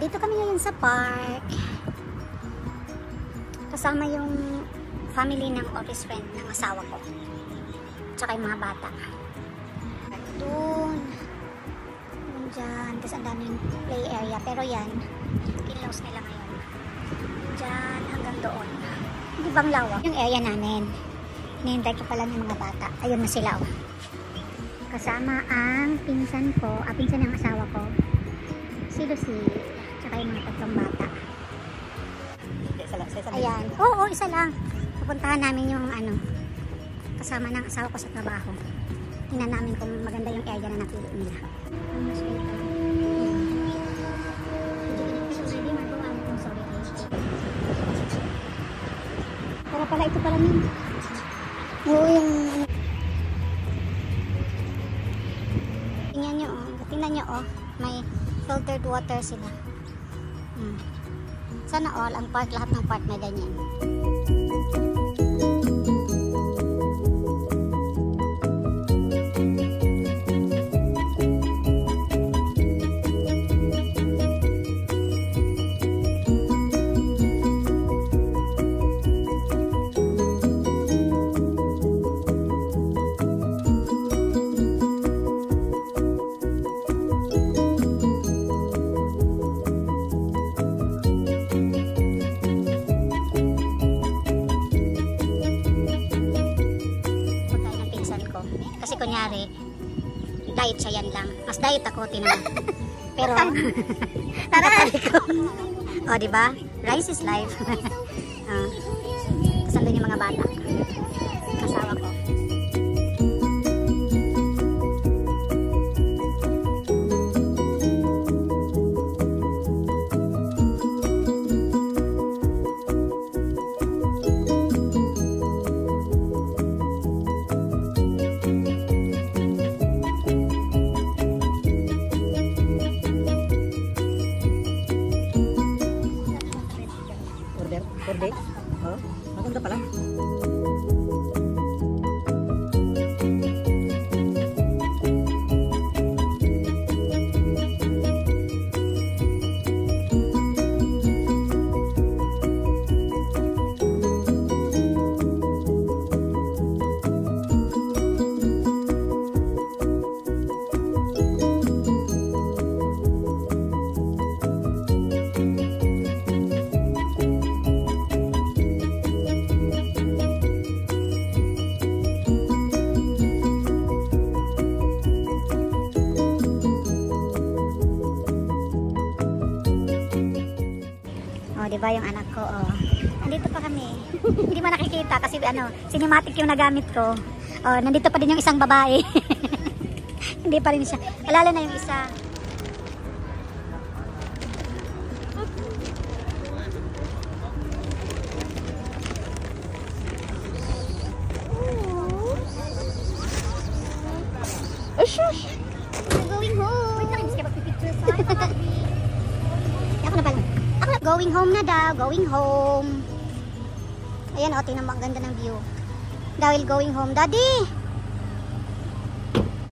Nandito kami ngayon sa park. Kasama yung family ng office friend ng asawa ko. Tsaka yung mga bata. Doon. Doon dyan. Tapos ang daming play area. Pero yan, kinlose nila ngayon. Dyan hanggang doon. Hindi bang lawak? Yung area namin. Hinihintay ko pala yung mga bata. Ayun na sila, oh. Kasama ang pinsan ko, pinsan ng asawa ko, si Lucy, tsaka yung mga tatlong bata. Ayan. Oo, isa lang. Pupuntahan namin yung kasama ng asawa ko sa trabaho. Tingnan namin kung maganda yung area na napili nila. Para pala ito pala yun. Oo, yung tingnan nyo, oh, may filtered water sila. Sana all, ang park, lahat ng park may ganyan. Kasi kunyari, diet siya yan lang. Mas diet ako, tinan. Pero, nakatali ko. O, diba? Rice is life. Kasama yung mga bata. Kasawa ko. Order? Oh, maganda pala. Oh, diba yung anak ko, oh. Nandito pa kami. Hindi mo nakikita kasi cinematic yung nagamit ko. Oh, nandito pa din yung isang babae. Hindi pa rin siya. Lalo na yung isa. Oh, shush! We're going home. Wait, nakikis ka magpipicture sa ako na pala. Going home na daw. Going home. Ayan, o. Tingnan mo. Ang ganda ng view. Dahil going home. Daddy!